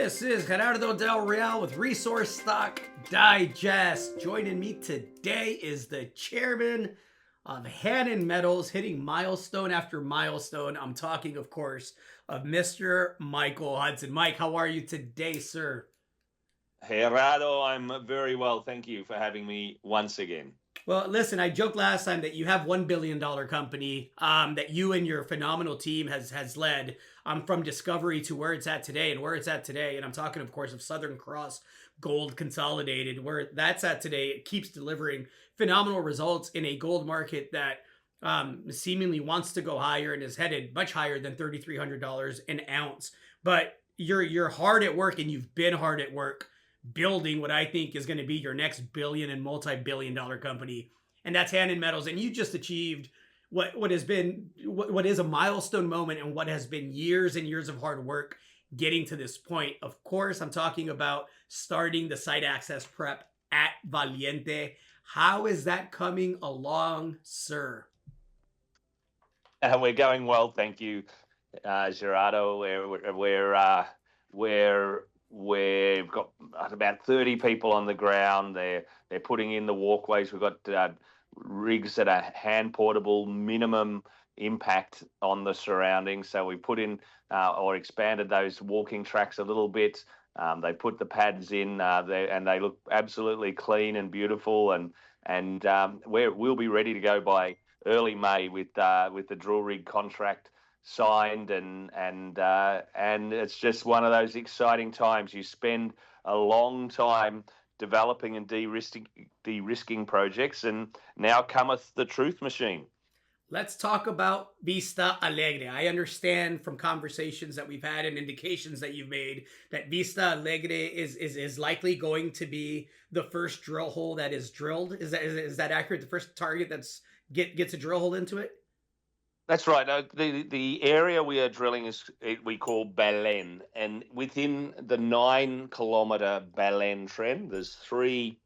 This is Gerardo Del Real with Resource Stock Digest. Joining me today is the chairman of Hannan Metals, hitting milestone after milestone. I'm talking, of course, of Mr. Michael Hudson. Mike, how are you today, sir? Gerardo, I'm very well. Thank you for having me once again. Well, listen, I joked last time that you have $1 billion company that you and your phenomenal team has led from discovery to where it's at today. And where it's at today, and I'm talking, of course, of Southern Cross Gold Consolidated, where that's at today. It keeps delivering phenomenal results in a gold market that seemingly wants to go higher and is headed much higher than $3,300 an ounce. But you're hard at work, and you've been hard at work building what I think is going to be your next billion and multi-billion-dollar company, and that's Hannan Metals. And you just achieved what is a milestone moment, and what has been years and years of hard work getting to this point. Of course, I'm talking about starting the site access prep at Valiente. How is that coming along, sir? We're going well, thank you, Gerardo. We've got about 30 people on the ground. They're putting in the walkways. We've got rigs that are hand portable, minimum impact on the surroundings. So we put in or expanded those walking tracks a little bit. They put the pads in, and they look absolutely clean and beautiful. And we'll be ready to go by early May with the drill rig contract signed, and it's just one of those exciting times. You spend a long time developing and de-risking projects, and now cometh the truth machine. Let's talk about Vista Allegre. I understand from conversations that we've had and indications that you've made that Vista Allegre is likely going to be the first drill hole that is drilled. Is that accurate? The first target that's gets a drill hole into it? That's right. The area we are drilling we call Belen, and within the 9-kilometer Belen trend, there's 3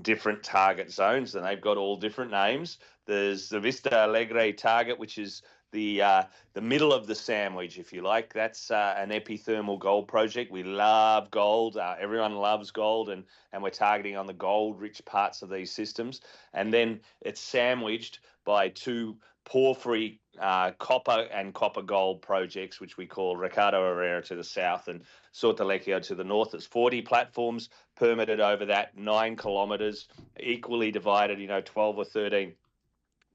different target zones, and they've got all different names. There's the Vista Allegre target, which is the middle of the sandwich, if you like. That's an epithermal gold project. We love gold. Everyone loves gold, and we're targeting on the gold-rich parts of these systems. And then it's sandwiched by 2 porphyry copper and copper gold projects, which we call Ricardo Herrera to the south and Sortalecchio to the north. It's 40 platforms permitted over that 9 kilometers, equally divided, 12 or 13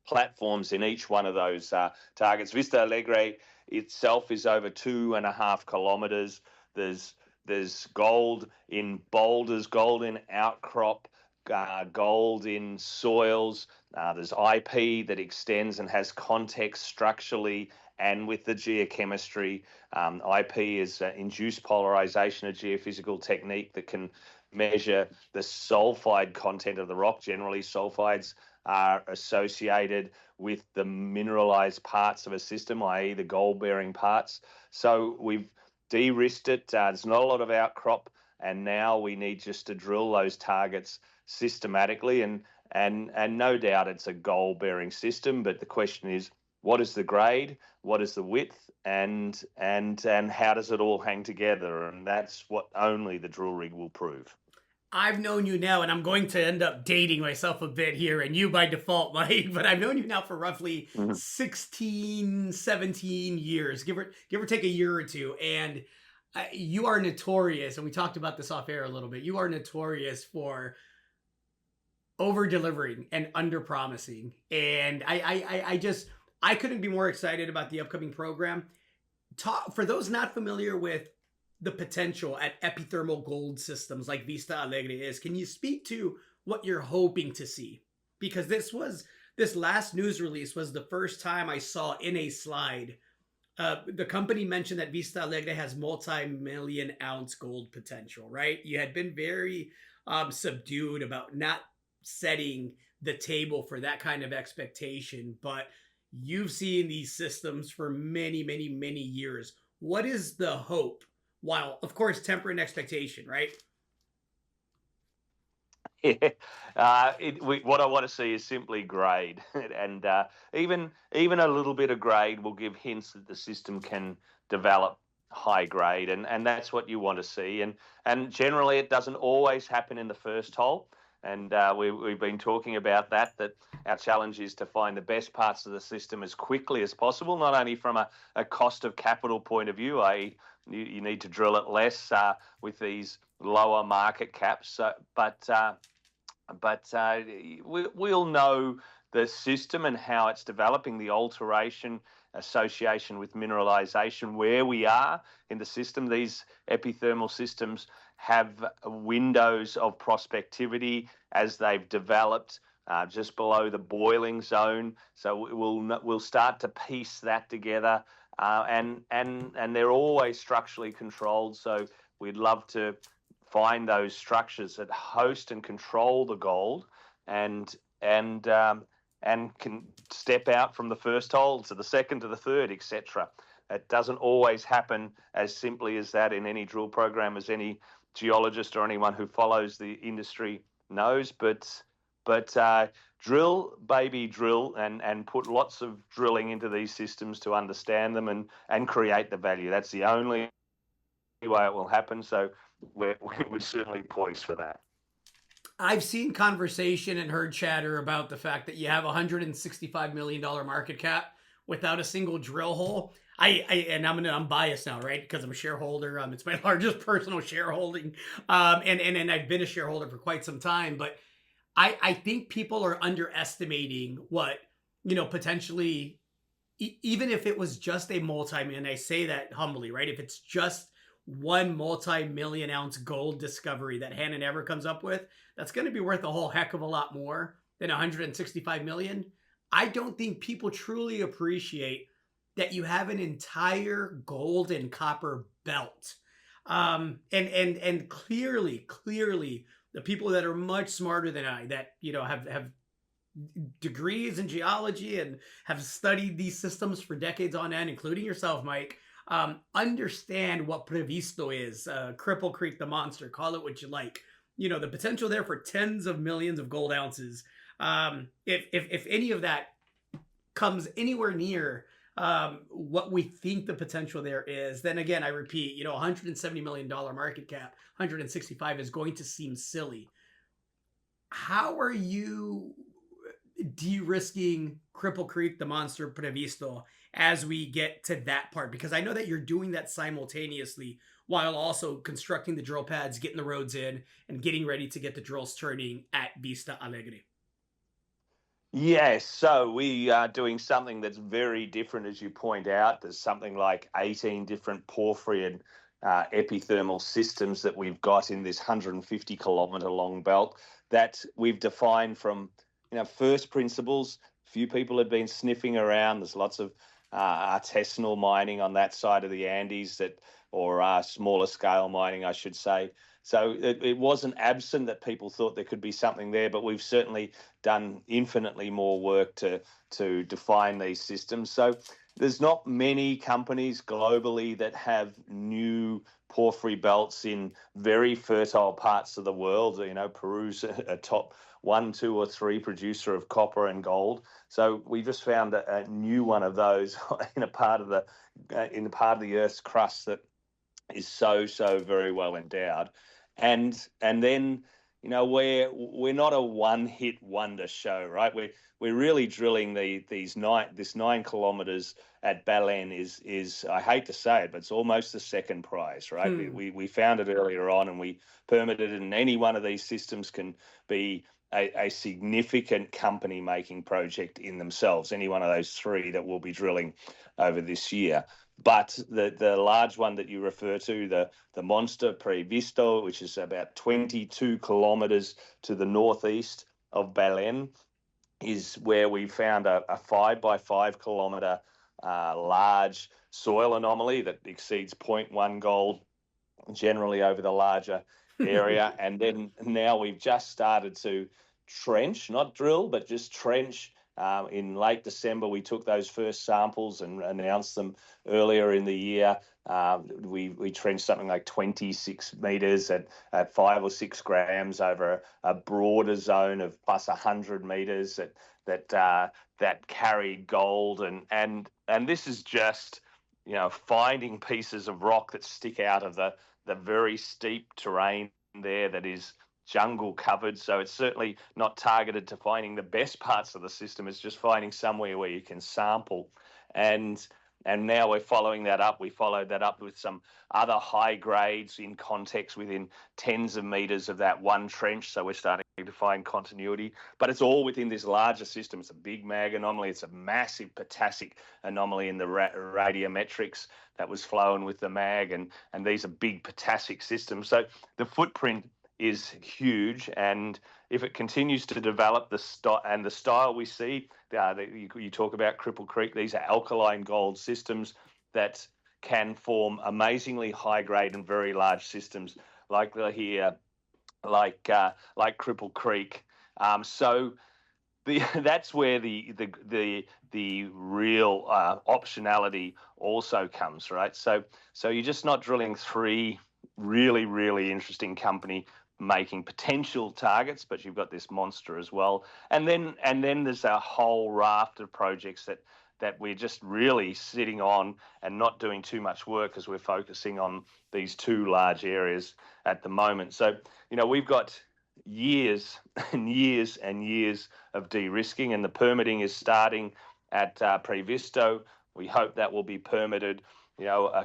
platforms in each one of those targets. Vista Allegre itself is over 2.5 kilometers. There's gold in boulders, gold in outcrop, gold in soils. There's IP that extends and has context structurally and with the geochemistry. IP is induced polarization, a geophysical technique that can measure the sulfide content of the rock. Generally, sulfides are associated with the mineralized parts of a system, i.e. the gold-bearing parts. So we've de-risked it. There's not a lot of outcrop, and now we need just to drill those targets systematically, and no doubt it's a gold-bearing system, but the question is, what is the grade, what is the width, and how does it all hang together? And that's what only the drill rig will prove. I've known you now, and I'm going to end up dating myself a bit here, and you by default, Mike, but I've known you now for roughly 16, 17 years, give or take a year or two, and you are notorious, and we talked about this off air a little bit, you are notorious for over-delivering and under-promising, and I couldn't be more excited about the upcoming program. For those not familiar with the potential at epithermal gold systems like Vista Allegre is, can you speak to what you're hoping to see? Because this last news release was the first time I saw in a slide the company mentioned that Vista Allegre has multi-million ounce gold potential, right? You had been very subdued about not setting the table for that kind of expectation, but you've seen these systems for many, many, many years. What is the hope? While, of course, tempering expectation, right? Yeah. What I want to see is simply grade, and even a little bit of grade will give hints that the system can develop high grade, and that's what you want to see. And generally, it doesn't always happen in the first hole. And we've been talking about that our challenge is to find the best parts of the system as quickly as possible, not only from a cost of capital point of view, i.e. you need to drill it less with these lower market caps, but we'll know the system and how it's developing, the alteration association with mineralization, where we are in the system. These epithermal systems have windows of prospectivity as they've developed just below the boiling zone. So we'll start to piece that together, and they're always structurally controlled. So we'd love to find those structures that host and control the gold, and can step out from the first hole to the second to the third, etc. It doesn't always happen as simply as that in any drill program, as any geologist or anyone who follows the industry knows. But drill, baby, drill, and put lots of drilling into these systems to understand them and create the value. That's the only way it will happen. So we're certainly poised for that. I've seen conversation and heard chatter about the fact that you have a $165 million market cap without a single drill hole. I'm biased now, right? Because I'm a shareholder. It's my largest personal shareholding, and I've been a shareholder for quite some time. But I think people are underestimating what potentially, even if it was just a and I say that humbly, right? If it's just one multi-million ounce gold discovery that Hannan ever comes up with, that's going to be worth a whole heck of a lot more than 165 million. I don't think people truly appreciate that you have an entire gold and copper belt. And clearly, the people that are much smarter than I, that have degrees in geology and have studied these systems for decades on end, including yourself, Mike, understand what Previsto is, Cripple Creek, the monster, call it what you like. The potential there for tens of millions of gold ounces. If any of that comes anywhere near what we think the potential there is, then again, I repeat, $170 million market cap, 165 is going to seem silly. How are you de-risking Cripple Creek, the monster, Previsto, as we get to that part? Because I know that you're doing that simultaneously while also constructing the drill pads, getting the roads in, and getting ready to get the drills turning at Vista Allegre. Yes, so we are doing something that's very different, as you point out. There's something like 18 different porphyry and epithermal systems that we've got in this 150-kilometre long belt that we've defined from first principles. Few people have been sniffing around. There's lots of artisanal mining on that side of the Andes, or smaller scale mining, I should say. So it wasn't absent that people thought there could be something there, but we've certainly done infinitely more work to define these systems. So there's not many companies globally that have new porphyry belts in very fertile parts of the world. Peru's a top 1, 2, or 3 producer of copper and gold. So we just found a new one of those in a part of the Earth's crust that is so very well endowed. And then we're not a one-hit wonder show, right? We're really drilling this 9 kilometers at Baleine is I hate to say it, but it's almost the second prize, right? We found it earlier on, and we permitted it, and any one of these systems can be a significant company-making project in themselves, any one of those 3 that we'll be drilling over this year. But the large one that you refer to, the monster Previsto, which is about 22 kilometers to the northeast of Baleine, is where we found a 5 by 5 kilometer large soil anomaly that exceeds 0.1 gold generally over the larger area. And then now we've just started to trench, not drill, but just trench. In late December, we took those first samples and announced them earlier in the year. We trenched something like 26 meters at 5 or 6 grams over a broader zone of plus 100 meters that carried gold. And this is just finding pieces of rock that stick out of the very steep terrain there that is jungle covered. So it's certainly not targeted to finding the best parts of the system. It's just finding somewhere where you can sample. And now we're following that up. We followed that up with some other high grades in context within tens of meters of that one trench. So we're starting to find continuity, but it's all within this larger system. It's a big mag anomaly. It's a massive potassic anomaly in the radiometrics that was flowing with the mag. And these are big potassic systems. So the footprint is huge. And if it continues to develop the style we see, you talk about Cripple Creek, these are alkaline gold systems that can form amazingly high grade and very large systems like here, like Cripple Creek. So that's where the real optionality also comes, right? So you're just not drilling three really, really interesting company making potential targets, but you've got this monster as well. And then there's a whole raft of projects that we're just really sitting on and not doing too much work as we're focusing on these two large areas at the moment. So, we've got years and years and years of de-risking, and the permitting is starting at Previsto. We hope that will be permitted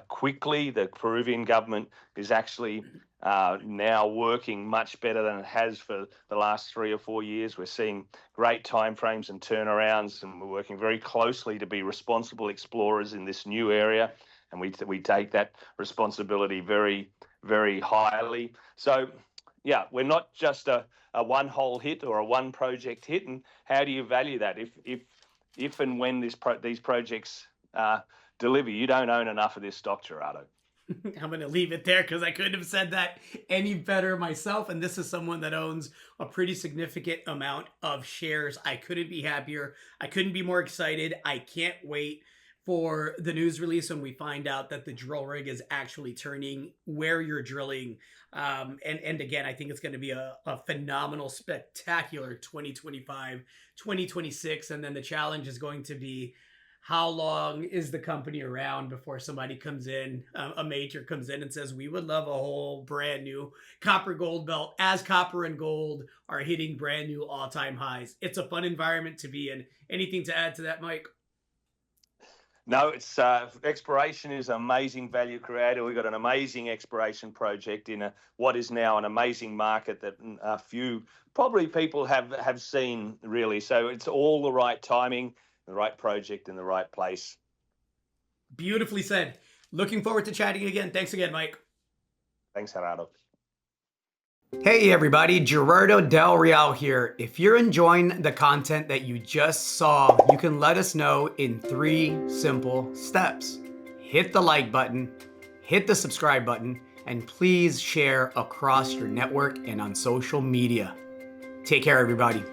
quickly. The Peruvian government is actually now working much better than it has for the last 3 or 4 years. We're seeing great timeframes and turnarounds, and we're working very closely to be responsible explorers in this new area, and we take that responsibility very, very highly. So, yeah, we're not just a one-hole hit or a one project hit. And how do you value that? If and when these projects deliver, you don't own enough of this stock, Gerardo. I'm going to leave it there because I couldn't have said that any better myself. And this is someone that owns a pretty significant amount of shares. I couldn't be happier. I couldn't be more excited. I can't wait for the news release when we find out that the drill rig is actually turning where you're drilling. And again, I think it's going to be a phenomenal, spectacular 2025, 2026. And then the challenge is going to be, how long is the company around before somebody comes in, a major comes in and says, we would love a whole brand new copper gold belt as copper and gold are hitting brand new all-time highs. It's a fun environment to be in. Anything to add to that, Mike? No, it's exploration is an amazing value creator. We've got an amazing exploration project in what is now an amazing market that a few probably people have seen, really. So it's all the right timing, the right project in the right place. Beautifully said. Looking forward to chatting again. Thanks again, Mike. Thanks, Gerardo. Hey everybody, Gerardo Del Real here. If you're enjoying the content that you just saw, you can let us know in 3 simple steps. Hit the like button, hit the subscribe button, and please share across your network and on social media. Take care, everybody.